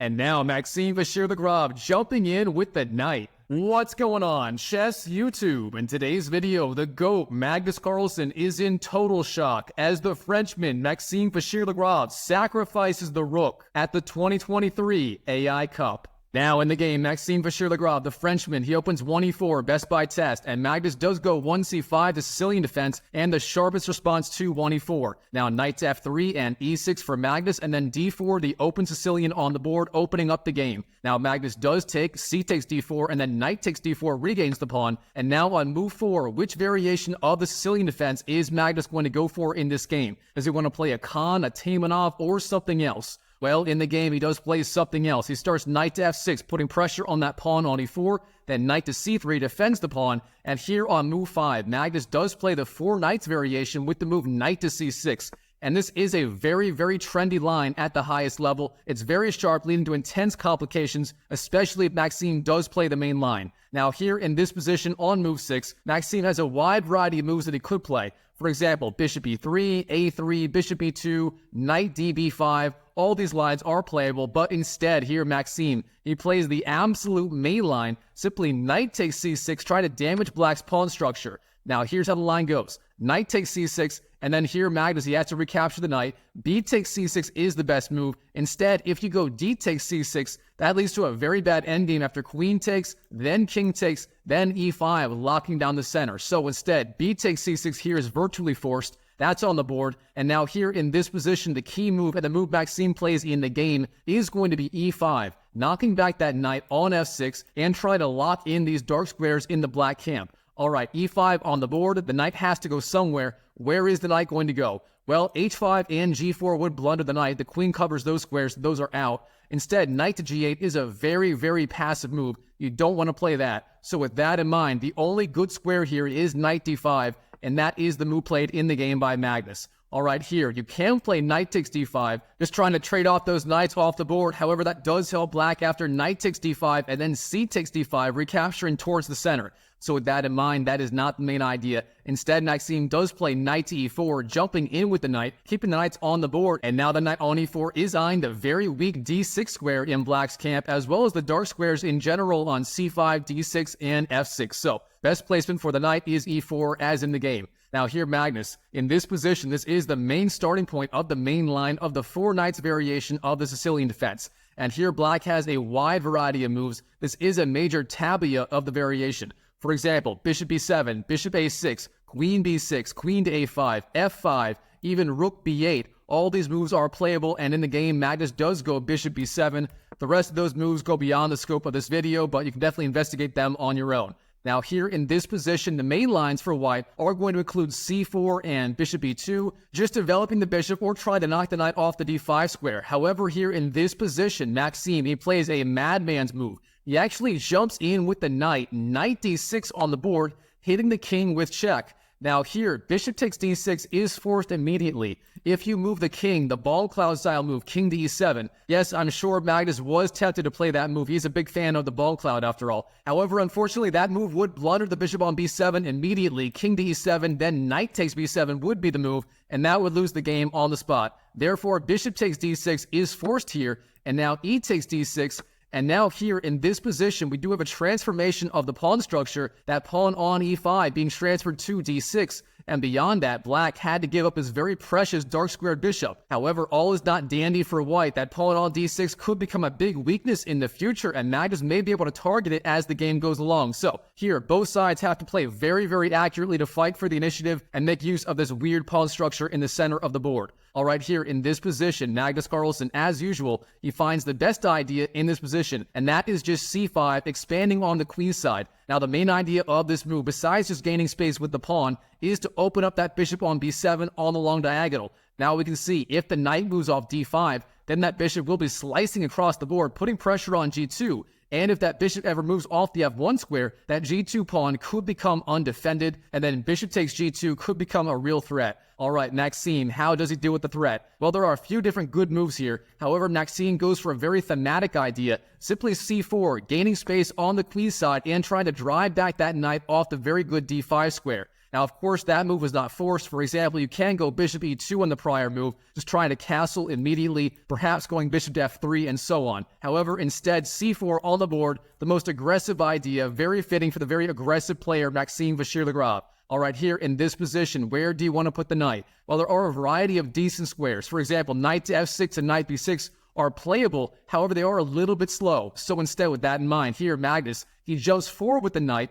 And now Maxime Vachiere Lagrave jumping in with the knight. What's going on, Chess YouTube? In today's video, the GOAT Magnus Carlsen is in total shock as the Frenchman Maxime Vachiere Lagrave sacrifices the Rook at the 2023 AI Cup. Now in the game, Maxime Vachiere Lagrave, the Frenchman, he opens 1e4, best by test, and Magnus does go 1c5 to Sicilian Defense, and the sharpest response to 1e4. Now knight to f3 and e6 for Magnus, and then d4, the open Sicilian on the board, opening up the game. Now Magnus does take, c takes d4, and then knight takes d4, regains the pawn, and now on move 4, which variation of the Sicilian Defense is Magnus going to go for in this game? Does he want to play a Khan, a Taimanov, or something else? Well, in the game, he does play something else. He starts knight to f6, putting pressure on that pawn on e4, then knight to c3, defends the pawn, and here on move 5, Magnus does play the 4 knights variation with the move knight to c6. And this is a very, very trendy line at the highest level. It's very sharp, leading to intense complications, especially if Maxime does play the main line. Now here in this position on move 6, Maxime has a wide variety of moves that he could play. For example, bishop e3, a3, bishop e2, knight db5, all these lines are playable, but instead here Maxime, he plays the absolute main line, simply knight takes c6, trying to damage black's pawn structure. Now here's how the line goes. Knight takes c6, and then here Magnus, he has to recapture the knight. B takes c6 is the best move. Instead, if you go d takes c6, that leads to a very bad endgame after queen takes, then king takes, then e5, locking down the center. So instead, b takes c6 here is virtually forced. That's on the board. And now here in this position, the key move and the move Maxime plays in the game is going to be e5, knocking back that knight on f6 and try to lock in these dark squares in the black camp. All right, e5 on the board. The knight has to go somewhere. Where is the knight going to go? Well, h5 and g4 would blunder the knight. The queen covers those squares. Those are out. Instead, knight to g8 is a very, very passive move. You don't want to play that. So with that in mind, the only good square here is knight d5, and that is the move played in the game by Magnus. All right, here, you can play knight takes d5, just trying to trade off those knights off the board. However, that does help black after knight takes d5 and then c takes d5, recapturing towards the center. So with that in mind, that is not the main idea. Instead, Maxime does play knight to e4, jumping in with the knight, keeping the knights on the board, and now the knight on e4 is eyeing the very weak d6 square in black's camp, as well as the dark squares in general on c5, d6, and f6. So, best placement for the knight is e4 as in the game. Now here Magnus, in this position, this is the main starting point of the main line of the 4 knights variation of the Sicilian Defense. And here black has a wide variety of moves. This is a major tabia of the variation. For example, bishop b7, bishop a6, queen b6, queen to a5, f5, even rook b8. All these moves are playable, and in the game, Magnus does go bishop b7. The rest of those moves go beyond the scope of this video, but you can definitely investigate them on your own. Now here in this position, the main lines for white are going to include c4 and bishop e2, just developing the bishop or try to knock the knight off the d5 square. However, here in this position, Maxime, he plays a madman's move. He actually jumps in with the knight, knight d6 on the board, hitting the king with check. Now here, bishop takes d6 is forced immediately. If you move the king, the ball cloud style move, king to e7. Yes, I'm sure Magnus was tempted to play that move. He's a big fan of the ball cloud after all. However, unfortunately, that move would blunder the bishop on b7 immediately. King to e7, then knight takes b7 would be the move, and that would lose the game on the spot. Therefore, bishop takes d6 is forced here, and now e takes d6. And now here in this position, we do have a transformation of the pawn structure, that pawn on e5 being transferred to d6. And beyond that, black had to give up his very precious dark squared bishop. However, all is not dandy for white. That pawn on d6 could become a big weakness in the future, and Magnus may be able to target it as the game goes along. So here, both sides have to play very, very accurately to fight for the initiative and make use of this weird pawn structure in the center of the board. All right, here in this position, Magnus Carlsen, as usual, he finds the best idea in this position, and that is just c5, expanding on the queen side. Now, the main idea of this move, besides just gaining space with the pawn, is to open up that bishop on b7 on the long diagonal. Now we can see if the knight moves off d5, then that bishop will be slicing across the board, putting pressure on g2. And if that bishop ever moves off the f1 square, that g2 pawn could become undefended, and then bishop takes g2 could become a real threat. All right, Maxime, how does he deal with the threat? Well, there are a few different good moves here. However, Maxime goes for a very thematic idea. Simply c4, gaining space on the queen side and trying to drive back that knight off the very good d5 square. Now, of course, that move was not forced. For example, you can go bishop e2 on the prior move, just trying to castle immediately, perhaps going bishop to f3 and so on. However, instead, c4 on the board, the most aggressive idea, very fitting for the very aggressive player, Maxime Vachiere Lagrave. All right, here in this position, where do you want to put the knight? Well, there are a variety of decent squares. For example, knight to f6 and knight b6 are playable. However, they are a little bit slow. So instead, with that in mind, here, Magnus, he jumps forward with the knight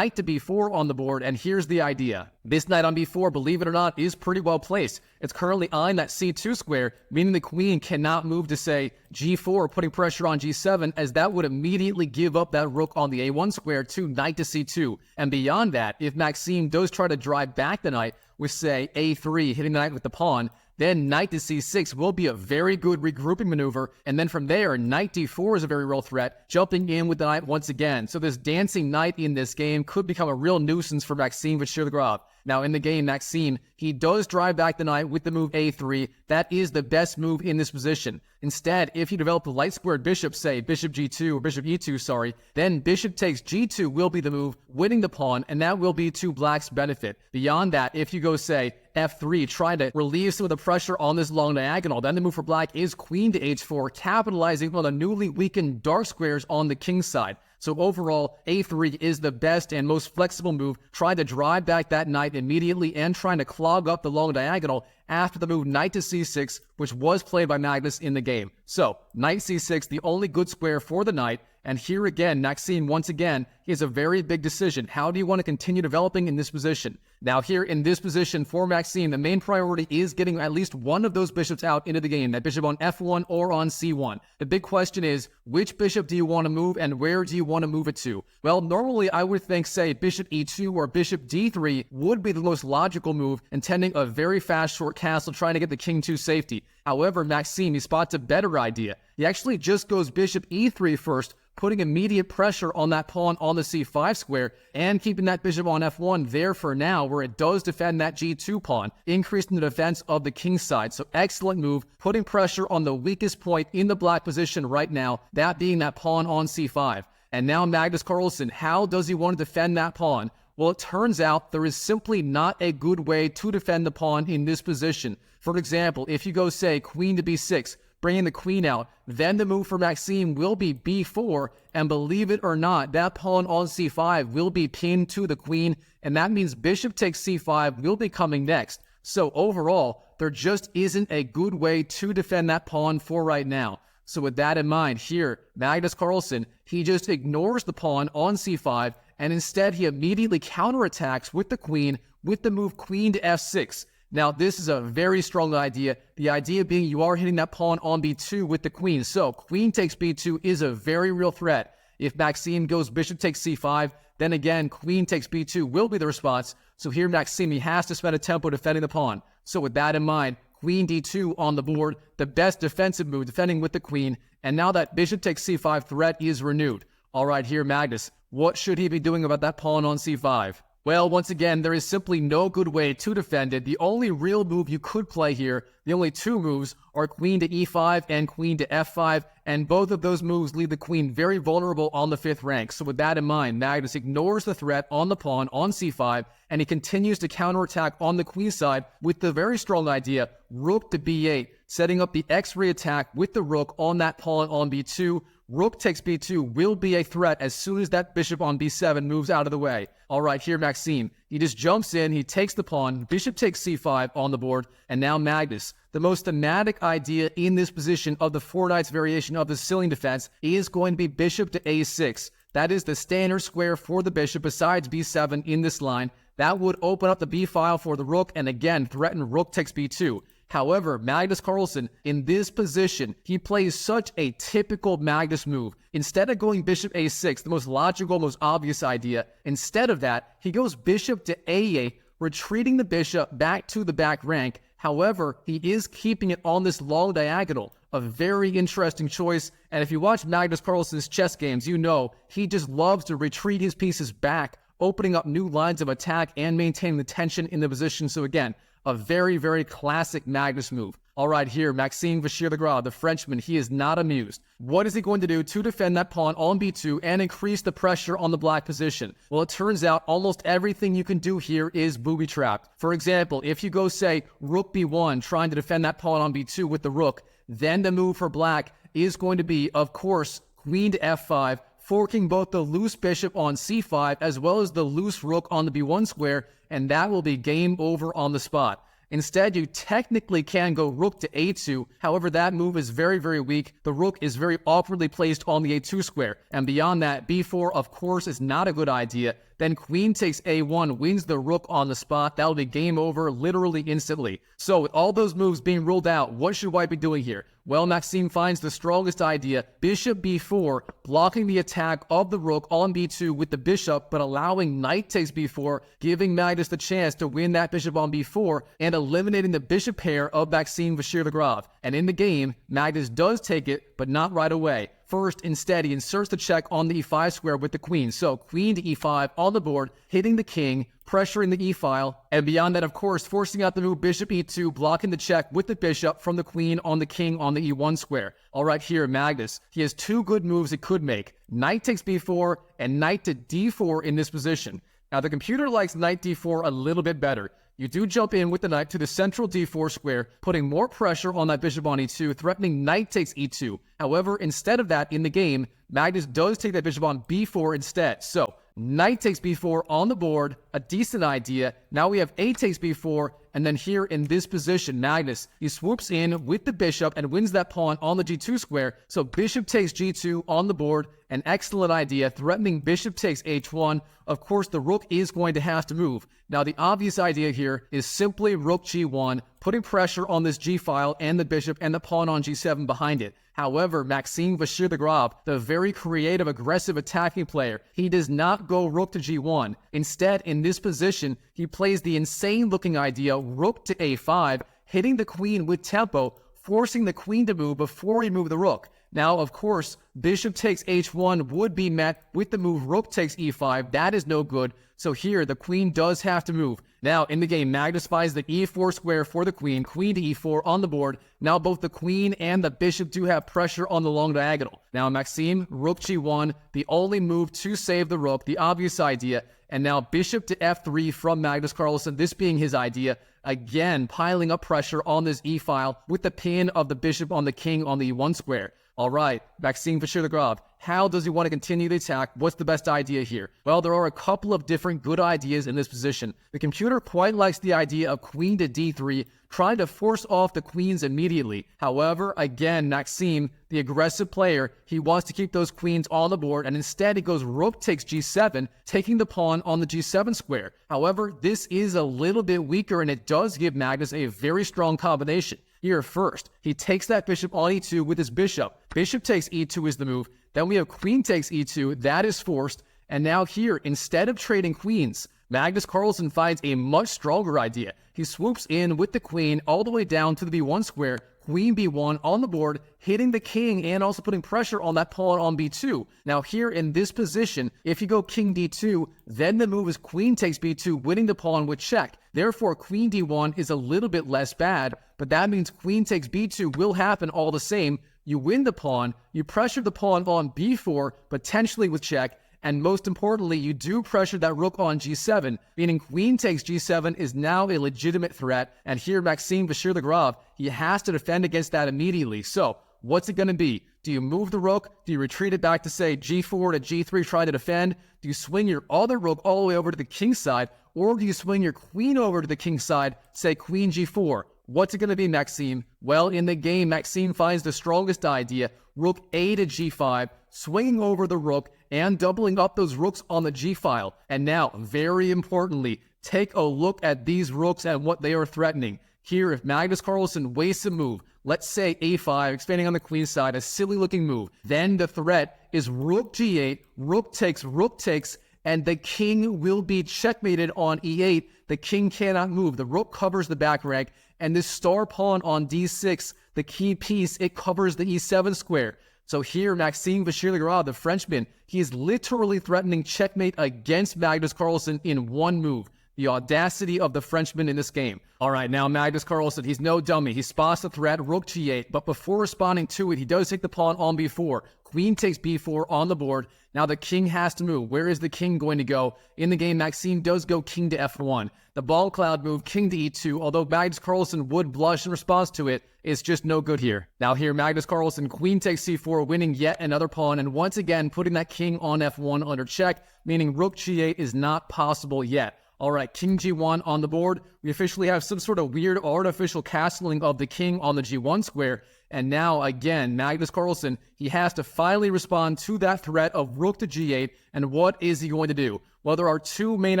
to b4 on the board, and here's the idea. This knight on b4, believe it or not, is pretty well placed. It's currently eyeing that c2 square, meaning the queen cannot move to, say, g4, putting pressure on g7, as that would immediately give up that rook on the a1 square to knight to c2. And beyond that, if Maxime does try to drive back the knight with, say, a3, hitting the knight with the pawn, then knight to c6 will be a very good regrouping maneuver, and then from there, knight d4 is a very real threat, jumping in with the knight once again. So this dancing knight in this game could become a real nuisance for Maxime Vachiere Lagrave. Now, in the game, Maxime, he does drive back the knight with the move a3. That is the best move in this position. Instead, if you develop a light-squared bishop, say bishop g2 or bishop e2, then bishop takes g2 will be the move, winning the pawn, and that will be to black's benefit. Beyond that, if you go, say, f3, trying to relieve some of the pressure on this long diagonal, then the move for black is queen to h4, capitalizing on the newly weakened dark squares on the king side. So overall, a3 is the best and most flexible move, trying to drive back that knight immediately and trying to clog up the long diagonal after the move knight to c6, which was played by Magnus in the game. So, knight c6, the only good square for the knight. And here again, Maxime, once again, he has a very big decision. How do you want to continue developing in this position? Now here in this position for Maxime, the main priority is getting at least one of those bishops out into the game, that bishop on f1 or on c1. The big question is, which bishop do you want to move and where do you want to move it to? Well, normally I would think, say, bishop e2 or bishop d3 would be the most logical move, intending a very fast short castle trying to get the king to safety. However, Maxime, he spots a better idea. He actually just goes bishop e3 first, putting immediate pressure on that pawn on the c5 square and keeping that bishop on f1 there for now, where it does defend that g2 pawn, increasing the defense of the king side. So excellent move, putting pressure on the weakest point in the black position right now, that being that pawn on c5. And now Magnus Carlsen, how does he want to defend that pawn? Well, it turns out there is simply not a good way to defend the pawn in this position. For example, if you go, say, queen to b6, bringing the queen out, then the move for Maxime will be b4, and believe it or not, that pawn on c5 will be pinned to the queen, and that means bishop takes c5 will be coming next. So overall, there just isn't a good way to defend that pawn for right now. So with that in mind, here, Magnus Carlsen, he just ignores the pawn on c5, and instead he immediately counterattacks with the queen with the move queen to f6. Now, this is a very strong idea. The idea being you are hitting that pawn on b2 with the queen. So, queen takes b2 is a very real threat. If Maxime goes bishop takes c5, then again, queen takes b2 will be the response. So here, Maxime, he has to spend a tempo defending the pawn. So with that in mind, queen d2 on the board, the best defensive move, defending with the queen. And now that bishop takes c5 threat is renewed. All right, here, Magnus, what should he be doing about that pawn on c5? Well, once again, there is simply no good way to defend it. The only real move you could play here, the only two moves, are queen to e5 and queen to f5, and both of those moves leave the queen very vulnerable on the 5th rank. So with that in mind, Magnus ignores the threat on the pawn on c5, and he continues to counterattack on the queen side with the very strong idea, rook to b8, setting up the x-ray attack with the rook on that pawn on b2. Rook takes b2 will be a threat as soon as that bishop on b7 moves out of the way. All right, here Maxime, he just jumps in, he takes the pawn, bishop takes c5 on the board, and now Magnus. The most thematic idea in this position of the four knights variation of the Sicilian defense is going to be bishop to a6. That is the standard square for the bishop besides b7 in this line. That would open up the b file for the rook and again threaten rook takes b2. However, Magnus Carlsen, in this position, he plays such a typical Magnus move. Instead of going bishop a6, the most logical, most obvious idea, instead of that, he goes bishop to a8, retreating the bishop back to the back rank. However, he is keeping it on this long diagonal. A very interesting choice, and if you watch Magnus Carlsen's chess games, you know he just loves to retreat his pieces back, opening up new lines of attack and maintaining the tension in the position. So again, A very, very classic Magnus move. All right, here, Maxime Vachiere Lagrave, the Frenchman, he is not amused. What is he going to do to defend that pawn on b2 and increase the pressure on the black position? Well, it turns out almost everything you can do here is booby-trapped. For example, if you go, say, rook b1, trying to defend that pawn on b2 with the rook, then the move for black is going to be, of course, queen to f5, forking both the loose bishop on c5 as well as the loose rook on the b1 square, and that will be game over on the spot. Instead, you technically can go rook to a2. However, that move is very, very weak. The rook is very awkwardly placed on the a2 square. And beyond that, b4, of course, is not a good idea. Then queen takes a1, wins the rook on the spot. That'll be game over literally instantly. So with all those moves being ruled out, what should White be doing here? Well, Maxime finds the strongest idea, bishop b4, blocking the attack of the rook on b2 with the bishop, but allowing knight takes b4, giving Magnus the chance to win that bishop on b4 and eliminating the bishop pair of Maxime Vachiere Lagrave. And in the game, Magnus does take it, but not right away. First, instead, he inserts the check on the e5 square with the queen. So queen to e5 on the board, hitting the king, pressuring the e-file, and beyond that, of course, forcing out the move bishop e2, blocking the check with the bishop from the queen on the king on the e1 square. All right, here, Magnus, he has two good moves he could make. Knight takes b4 and knight to d4 in this position. Now, the computer likes knight d4 a little bit better. You do jump in with the knight to the central d4 square, putting more pressure on that bishop on e2, threatening knight takes e2. However, instead of that, in the game, Magnus does take that bishop on b4 instead. So, knight takes b4 on the board, a decent idea. Now we have a takes b4, and then here in this position, Magnus, he swoops in with the bishop and wins that pawn on the g2 square. So bishop takes g2 on the board, an excellent idea, threatening bishop takes h1. Of course, the rook is going to have to move. Now, the obvious idea here is simply rook g1, putting pressure on this g-file and the bishop and the pawn on g7 behind it. However, Maxime Vachiere Lagrave, the very creative, aggressive attacking player, he does not go rook to g1. Instead, in this position, he plays the insane-looking idea rook to a5, hitting the queen with tempo, forcing the queen to move before he moved the rook. Now, of course, bishop takes h1 would be met with the move rook takes e5. That is no good. So here, the queen does have to move. Now, in the game, Magnus finds the e4 square for the queen to e4 on the board. Now, both the queen and the bishop do have pressure on the long diagonal. Now, Maxime, rook g1, the only move to save the rook, the obvious idea. And now, bishop to f3 from Magnus Carlsen, this being his idea. Again, piling up pressure on this e-file with the pin of the bishop on the king on the e1 square. All right, Maxime Vachiere Lagrave, how does he want to continue the attack? What's the best idea here? Well, there are a couple of different good ideas in this position. The computer quite likes the idea of queen to d3, trying to force off the queens immediately. However, again, Maxime, the aggressive player, he wants to keep those queens on the board, and instead he goes rook takes g7, taking the pawn on the g7 square. However, this is a little bit weaker, and it does give Magnus a very strong combination. Here first, he takes that bishop on e2 with his bishop. Bishop takes e2 is the move. Then we have queen takes e2. That is forced. And now here, instead of trading queens, Magnus Carlsen finds a much stronger idea. He swoops in with the queen all the way down to the b1 square, queen b1 on the board, hitting the king and also putting pressure on that pawn on b2. Now here in this position, if you go king d2, then the move is queen takes b2, winning the pawn with check. Therefore, queen d1 is a little bit less bad, but that means queen takes b2 will happen all the same. You win the pawn, you pressure the pawn on b4, potentially with check, and most importantly, you do pressure that rook on g7, meaning queen takes g7 is now a legitimate threat, and here Maxime Vachiere Lagrave, he has to defend against that immediately. So, what's it going to be? Do you move the rook? Do you retreat it back to, say, g4 to g3, try to defend? Do you swing your other rook all the way over to the king's side? Or do you swing your queen over to the king's side, say queen g4? What's it going to be, Maxime? Well, in the game, Maxime finds the strongest idea, rook a to g5, swinging over the rook and doubling up those rooks on the g-file. And now, very importantly, take a look at these rooks and what they are threatening. Here, if Magnus Carlsen wastes a move, let's say a5, expanding on the queen side, a silly-looking move, then the threat is rook g8, rook takes, and the king will be checkmated on e8. The king cannot move. The rook covers the back rank, and this star pawn on d6, the key piece, it covers the e7 square. So here, Maxime Vachiere Lagrave, the Frenchman, he is literally threatening checkmate against Magnus Carlsen in one move. The audacity of the Frenchman in this game. All right, now Magnus Carlsen, he's no dummy. He spots the threat, rook g8, but before responding to it, he does take the pawn on b4. Queen takes b4 on the board. Now the king has to move. Where is the king going to go? In the game, Maxime does go king to f1. The ball cloud move, king to e2, although Magnus Carlsen would blush in response to it, it's just no good here. Now here, Magnus Carlsen, queen takes c4, winning yet another pawn, and once again putting that king on f1 under check, meaning rook g8 is not possible yet. All right, king g1 on the board. We officially have some sort of weird artificial castling of the king on the g1 square. And now, again, Magnus Carlsen, he has to finally respond to that threat of rook to g8. And what is he going to do? Well, there are two main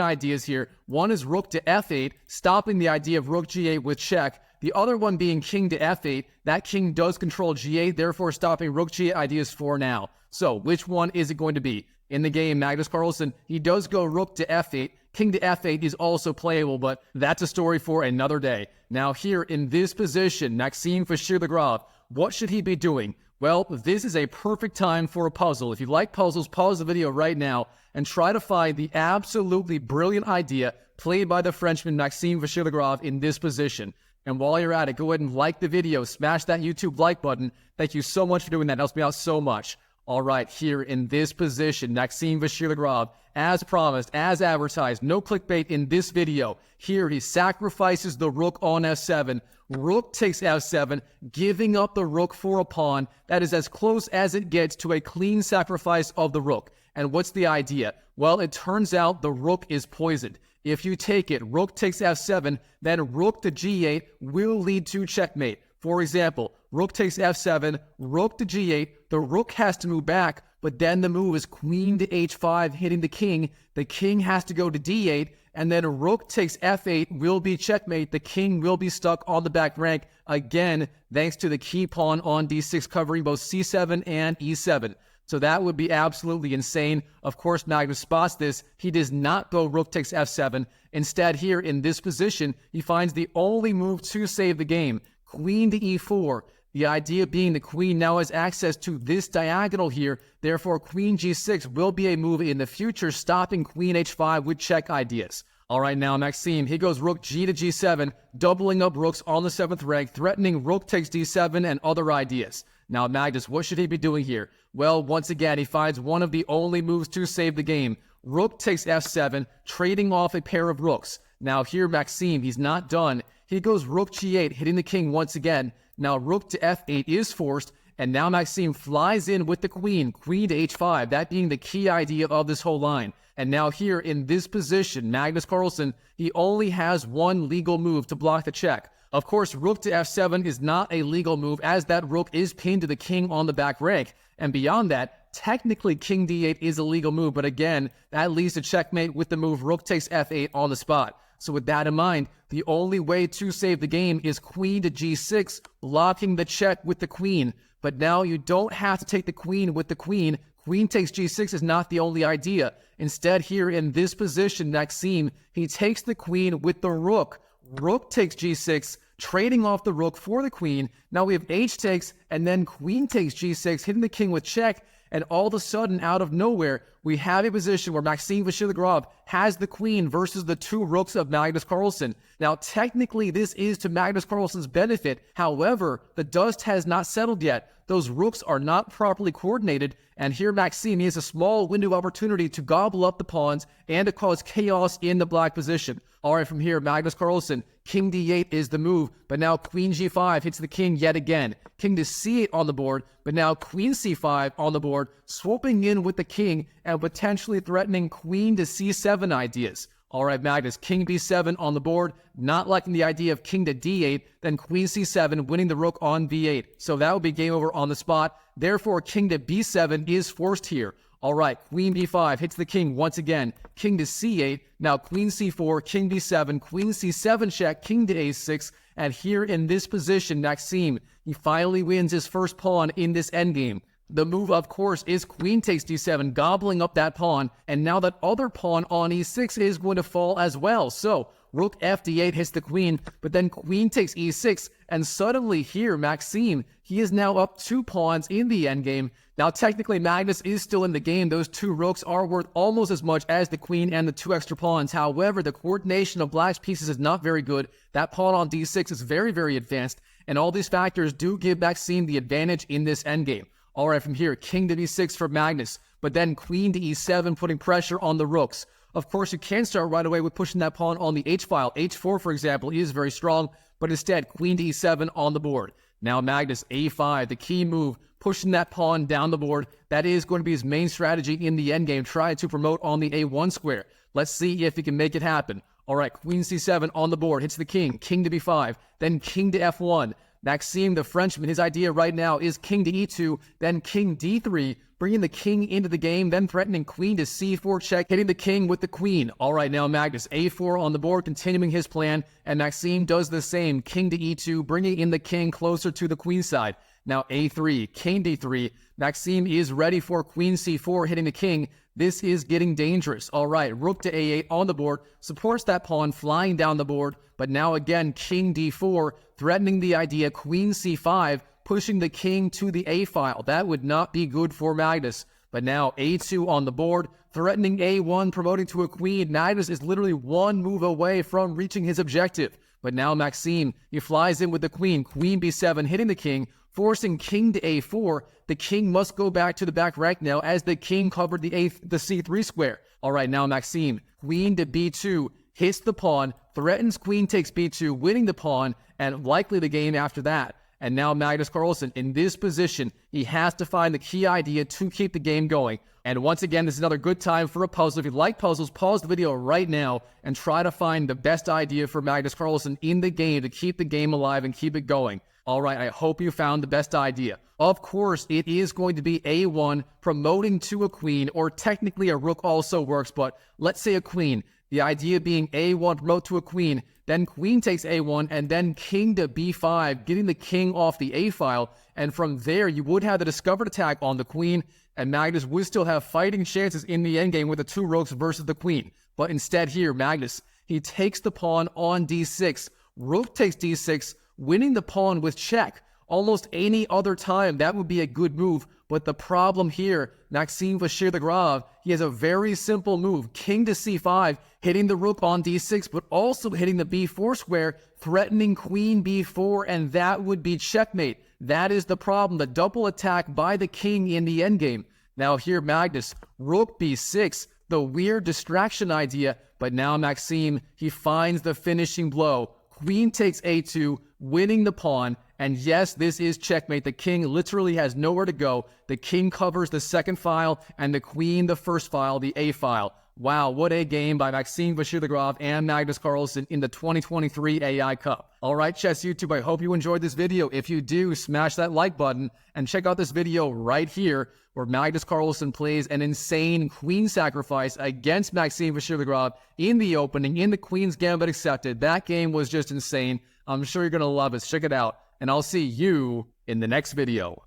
ideas here. One is rook to f8, stopping the idea of rook g8 with check. The other one being king to f8. That king does control g8, therefore stopping rook g8 ideas for now. So, which one is it going to be? In the game, Magnus Carlsen, he does go rook to f8. King to f8 is also playable, but that's a story for another day. Now here, in this position, Maxime Vachiere Lagrave, what should he be doing? Well, this is a perfect time for a puzzle. If you like puzzles, pause the video right now and try to find the absolutely brilliant idea played by the Frenchman Maxime Vachiere Lagrave in this position. And while you're at it, go ahead and like the video, smash that YouTube like button. Thank you so much for doing that. It helps me out so much. All right, here in this position, Maxime Vachiere Lagrave, as promised, as advertised, no clickbait in this video. Here he sacrifices the rook on f7. Rook takes f7, giving up the rook for a pawn. That is as close as it gets to a clean sacrifice of the rook. And what's the idea? Well, it turns out the rook is poisoned. If you take it, rook takes f7, then rook to g8 will lead to checkmate. For example, rook takes f7, rook to g8, the rook has to move back, but then the move is queen to h5, hitting the king has to go to d8, and then rook takes f8 will be checkmate, the king will be stuck on the back rank, again, thanks to the key pawn on d6 covering both c7 and e7. So that would be absolutely insane. Of course, Magnus spots this. He does not go rook takes f7. Instead, here in this position, he finds the only move to save the game. Queen to e4. The idea being the queen now has access to this diagonal here. Therefore, queen g6 will be a move in the future, stopping queen h5 with check ideas. All right, now Maxime, he goes rook g to g7, doubling up rooks on the 7th rank, threatening rook takes d7 and other ideas. Now, Magnus, what should he be doing here? Well, once again, he finds one of the only moves to save the game. Rook takes f7, trading off a pair of rooks. Now here, Maxime, he's not done. He goes rook g8, hitting the king once again. Now rook to f8 is forced, and now Maxime flies in with the queen to h5, that being the key idea of this whole line. And now here, in this position, Magnus Carlsen, he only has one legal move to block the check. Of course, rook to f7 is not a legal move, as that rook is pinned to the king on the back rank. And beyond that, technically king d8 is a legal move, but again, that leads to checkmate with the move rook takes f8 on the spot. So with that in mind, the only way to save the game is queen to g6, blocking the check with the queen. But now you don't have to take the queen with the queen. Queen takes g6 is not the only idea. Instead, here in this position, Maxime, he takes the queen with the rook. Rook takes g6, trading off the rook for the queen. Now we have h takes, and then queen takes g6, hitting the king with check. And all of a sudden, out of nowhere, we have a position where Maxime Vachiere Lagrave has the queen versus the two rooks of Magnus Carlsen. Now, technically, this is to Magnus Carlsen's benefit. However, the dust has not settled yet. Those rooks are not properly coordinated, and here Maxime has a small window of opportunity to gobble up the pawns and to cause chaos in the black position. All right, from here, Magnus Carlsen, king d8 is the move, but now queen g5 hits the king yet again. King to c8 on the board, but now queen c5 on the board, swooping in with the king and potentially threatening queen to c7 ideas. All right, Magnus, king b7 on the board, not liking the idea of king to d8, then queen c7, winning the rook on b8. So that would be game over on the spot. Therefore, king to b7 is forced here. All right, queen b5 hits the king once again. King to c8, now queen c4, king b7, queen c7 check, king to a6, and here in this position, Maxime, he finally wins his first pawn in this endgame. The move, of course, is queen takes d7, gobbling up that pawn, and now that other pawn on e6 is going to fall as well. So, Rook f d8 hits the queen, but then queen takes e6, and suddenly here, Maxime, he is now up 2 pawns in the endgame. Now, technically, Magnus is still in the game. Those 2 rooks are worth almost as much as the queen and the 2 extra pawns. However, the coordination of black's pieces is not very good. That pawn on d6 is very, very advanced, and all these factors do give Maxime the advantage in this endgame. All right, from here, king to b6 for Magnus, but then queen to e7, putting pressure on the rooks. Of course, you can start right away with pushing that pawn on the h-file. h4, for example, is very strong, but instead, queen to e7 on the board. Now Magnus, a5, the key move, pushing that pawn down the board. That is going to be his main strategy in the endgame, trying to promote on the a1 square. Let's see if he can make it happen. All right, queen c7 on the board, hits the king to b5, then king to f1. Maxime, the Frenchman, his idea right now is king to e2, then king d3, bringing the king into the game, then threatening queen to c4 check, hitting the king with the queen. All right, now Magnus, a4 on the board, continuing his plan, and Maxime does the same, king to e2, bringing in the king closer to the queen side. Now a3, king d3, Maxime is ready for queen c4, hitting the king. This is getting dangerous. All right, rook to a8 on the board, supports that pawn flying down the board, but now again, king d4, threatening the idea, queen c5, pushing the king to the a-file. That would not be good for Magnus. But now a2 on the board, threatening a1, promoting to a queen. Magnus is literally 1 move away from reaching his objective. But now Maxime, he flies in with the queen b7, hitting the king, forcing king to a4. The king must go back to the back rank now as the king covered the c3 square. All right, now Maxime, queen to b2, hits the pawn, threatens queen takes b2, winning the pawn, and likely the game after that. And now Magnus Carlsen, in this position, he has to find the key idea to keep the game going. And once again, this is another good time for a puzzle. If you like puzzles, pause the video right now and try to find the best idea for Magnus Carlsen in the game to keep the game alive and keep it going. All right, I hope you found the best idea. Of course, it is going to be a1, promoting to a queen, or technically a rook also works, but let's say a queen. The idea being a1, promote to a queen, then queen takes a1, and then king to b5, getting the king off the a-file, and from there you would have the discovered attack on the queen, and Magnus would still have fighting chances in the endgame with the 2 rooks versus the queen. But instead here, Magnus, he takes the pawn on d6, rook takes d6, winning the pawn with check. Almost any other time, that would be a good move. But the problem here, Maxime Vachiere Lagrave, he has a very simple move. King to c5, hitting the rook on d6, but also hitting the b4 square, threatening queen b4, and that would be checkmate. That is the problem, the double attack by the king in the endgame. Now here, Magnus, rook b6, the weird distraction idea, but now Maxime, he finds the finishing blow. Queen takes a2, winning the pawn, and yes, this is checkmate. The king literally has nowhere to go. The king covers the second file, and the queen the first file, the a-file. Wow, what a game by Maxime Vachiere Lagrave and Magnus Carlsen in the 2023 AI Cup. All right, Chess YouTube, I hope you enjoyed this video. If you do, smash that like button and check out this video right here where Magnus Carlsen plays an insane queen sacrifice against Maxime Vachiere Lagrave in the opening, in the Queen's Gambit accepted. That game was just insane. I'm sure you're going to love it. Check it out, and I'll see you in the next video.